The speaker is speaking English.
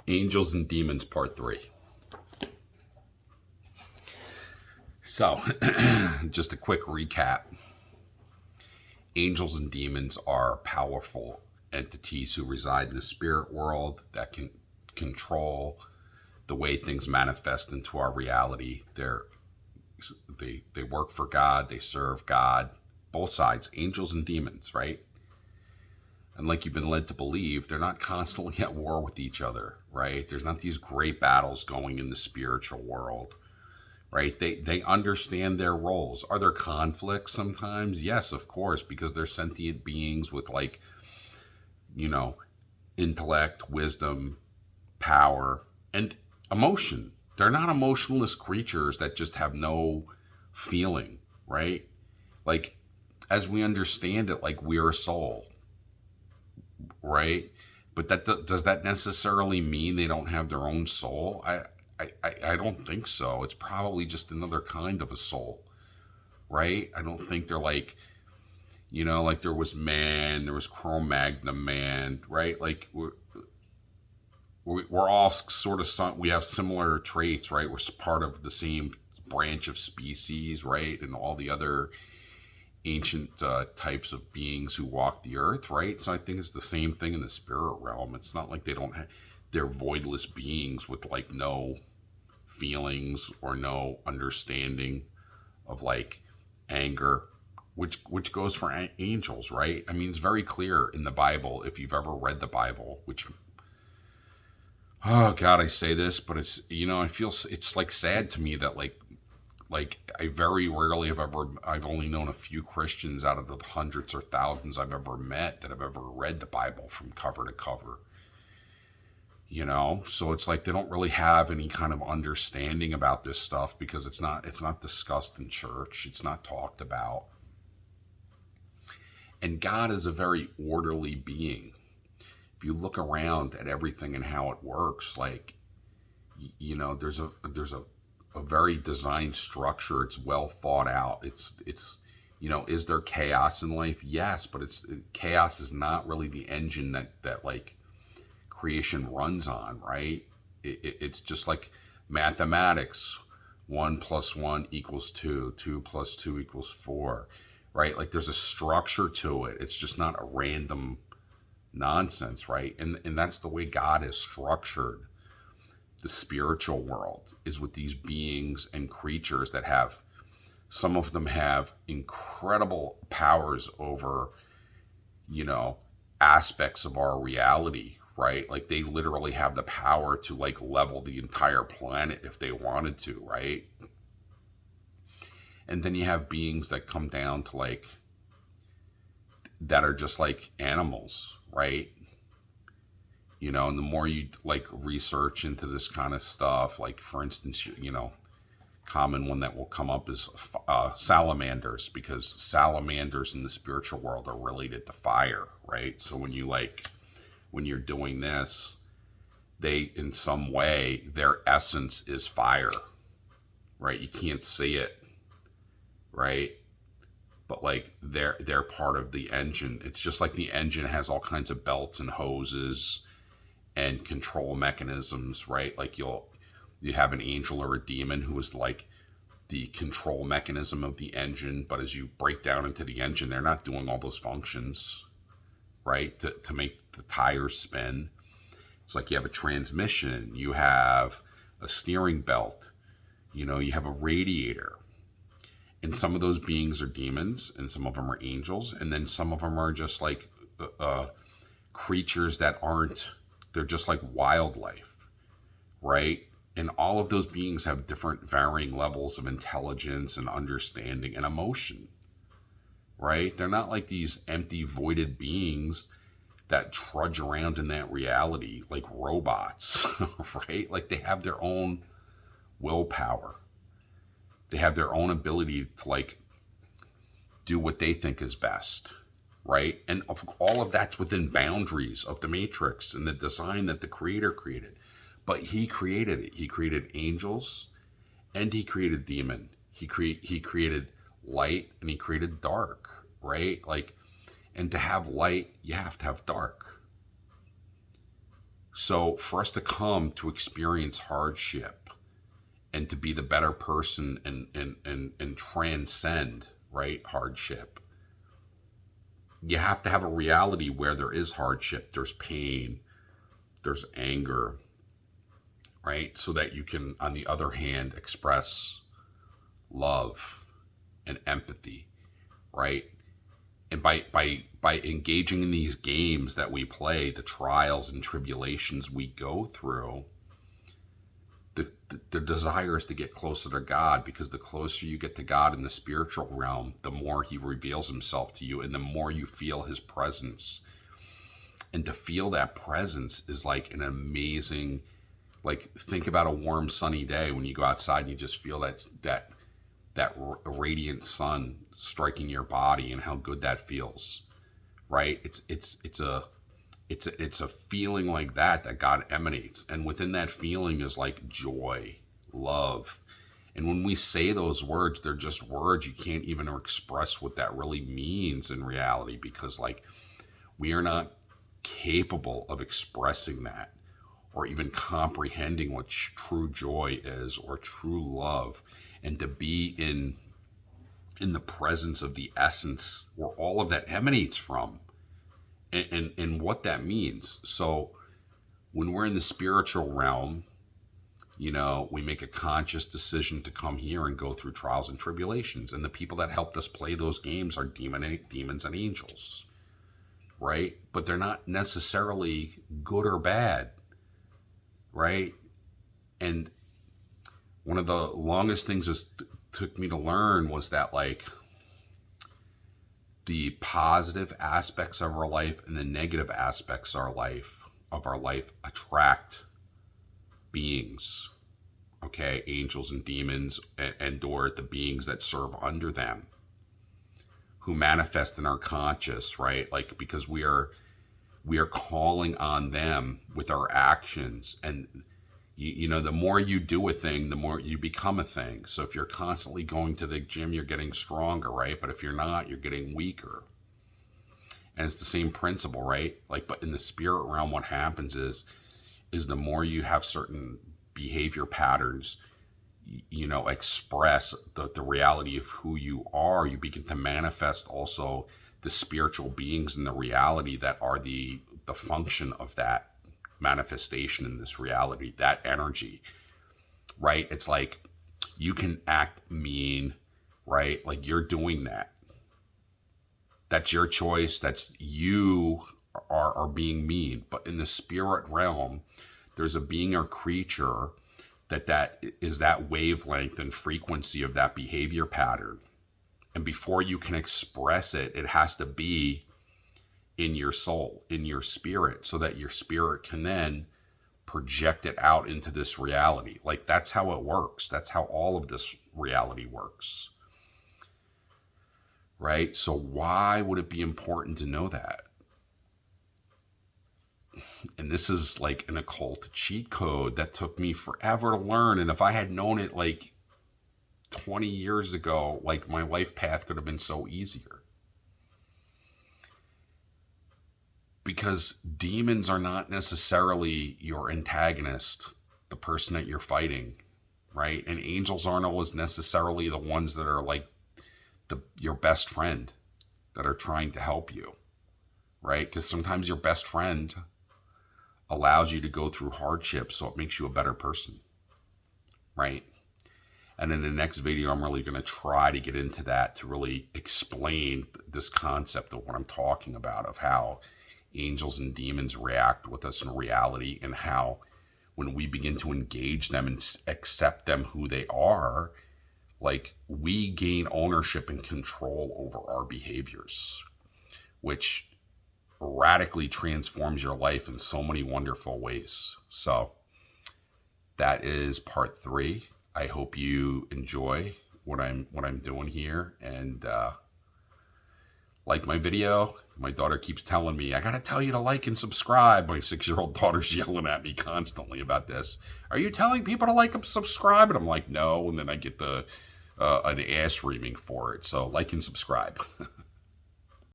Angels and Demons, Part 3. So, just a quick recap. Angels and demons are powerful entities who reside in the spirit world that can control the way things manifest into our reality. They work for God, they serve God, both sides, angels and demons, right? And like you've been led to believe, they're not constantly at war with each other, right? There's not these great battles going in the spiritual world, right? They understand their roles. Are there conflicts sometimes? Yes, of course, because they're sentient beings with intellect, wisdom, power, and emotion. They're not emotionless creatures that just have no feeling, right? Like, as we understand it, like we're a soul, right? But does that necessarily mean they don't have their own soul? I don't think so. It's probably just another kind of a soul, right? I don't think they're like, like there was man, there was Cro-Magnon man, right? Like we're all sort of, we have similar traits, right? We're part of the same branch of species, right? And all the other ancient types of beings who walk the earth, right? So I think it's the same thing in the spirit realm. It's not like they're voidless beings with like no feelings or no understanding of like anger, which goes for angels, right? I mean, it's very clear in the Bible, if you've ever read the Bible, which, oh God, I say this, but it's, I feel it's like sad to me that like I very rarely I've only known a few Christians out of the hundreds or thousands I've ever met that have ever read the Bible from cover to cover. So it's like they don't really have any kind of understanding about this stuff because it's not discussed in church. It's not talked about. And God is a very orderly being. If you look around at everything and how it works, like, there's a very designed structure. It's well thought out. It's is there chaos in life? Yes, but chaos is not really the engine that like creation runs on, right? It's just like mathematics. 1 + 1 = 2. 2 + 2 = 4, right? Like there's a structure to it. It's just not a random nonsense, right? And that's the way God has structured the spiritual world, is with these beings and creatures that have, some of them have incredible powers over, aspects of our reality, right? Like they literally have the power to like level the entire planet if they wanted to, right? And then you have beings that come down to like, that are just like animals, right? And the more you like research into this kind of stuff, like for instance, common one that will come up is salamanders, because salamanders in the spiritual world are related to fire, right? So when you're doing this, they, in some way, their essence is fire, right? You can't see it, right? But like they're part of the engine. It's just like the engine has all kinds of belts and hoses and control mechanisms, right? Like you have an angel or a demon who is like the control mechanism of the engine, but as you break down into the engine, they're not doing all those functions, right? To make the tires spin. It's like you have a transmission, you have a steering belt, you have a radiator. And some of those beings are demons, and some of them are angels, and then some of them are just like creatures that aren't, they're just like wildlife, right? And all of those beings have different varying levels of intelligence and understanding and emotion, right? They're not like these empty, voided beings that trudge around in that reality like robots, right? Like they have their own willpower. They have their own ability to like do what they think is best, right? And all of that's within boundaries of the matrix and the design that the creator created. But he created it. He created angels and he created demon. He created light and he created dark, right? Like, and to have light, you have to have dark. So for us to come to experience hardship and to be the better person and transcend, right, hardship, you have to have a reality where there is hardship, there's pain, there's anger, right? So that you can, on the other hand, express love and empathy, right? And by engaging in these games that we play, the trials and tribulations we go through, the desire is to get closer to God, because the closer you get to God in the spiritual realm, the more he reveals himself to you and the more you feel his presence. And to feel that presence is like an amazing, like, think about a warm sunny day when you go outside and you just feel that radiant sun striking your body and how good that feels, right? It's a feeling like that God emanates, and within that feeling is like joy, love. And when we say those words, they're just words. You can't even express what that really means in reality, because like we are not capable of expressing that or even comprehending what true joy is or true love. And to be in the presence of the essence where all of that emanates from, and what that means. So when we're in the spiritual realm, you know, we make a conscious decision to come here and go through trials and tribulations. And the people that helped us play those games are demons and angels, right? But they're not necessarily good or bad, right? And one of the longest things it took me to learn was that, like, the positive aspects of our life and the negative aspects of our life attract beings, okay, angels and demons, and or the beings that serve under them, who manifest in our conscious, right? Like, because we are calling on them with our actions. And you know, the more you do a thing, the more you become a thing. So if you're constantly going to the gym, you're getting stronger, right? But if you're not, you're getting weaker. And it's the same principle, right? Like, but in the spirit realm, what happens is the more you have certain behavior patterns, you know, express the reality of who you are, you begin to manifest also the spiritual beings in the reality that are the function of that manifestation in this reality, that energy, right? It's like you can act mean, right? Like you're doing that. That's your choice. That's you are being mean. But in the spirit realm, there's a being or creature that is that wavelength and frequency of that behavior pattern. And before you can express it, it has to be in your soul, in your spirit, so that your spirit can then project it out into this reality. Like, that's how it works. That's how all of this reality works, right? So why would it be important to know that? And this is like an occult cheat code that took me forever to learn. And if I had known it like 20 years ago, like, my life path could have been so easier. Because demons are not necessarily your antagonist, the person that you're fighting, right? And angels aren't always necessarily the ones that are like your best friend that are trying to help you, right? Because sometimes your best friend allows you to go through hardship, so it makes you a better person, right? And in the next video, I'm really going to try to get into that, to really explain this concept of what I'm talking about, of how angels and demons react with us in reality, and how when we begin to engage them and accept them who they are, like, we gain ownership and control over our behaviors, which radically transforms your life in so many wonderful ways. So that is part 3. I hope you enjoy what I'm doing here, and like my video. My daughter keeps telling me, I gotta tell you to like and subscribe. My 6-year-old daughter's yelling at me constantly about this. Are you telling people to like and subscribe? And I'm like, no. And then I get an ass reaming for it. So like and subscribe.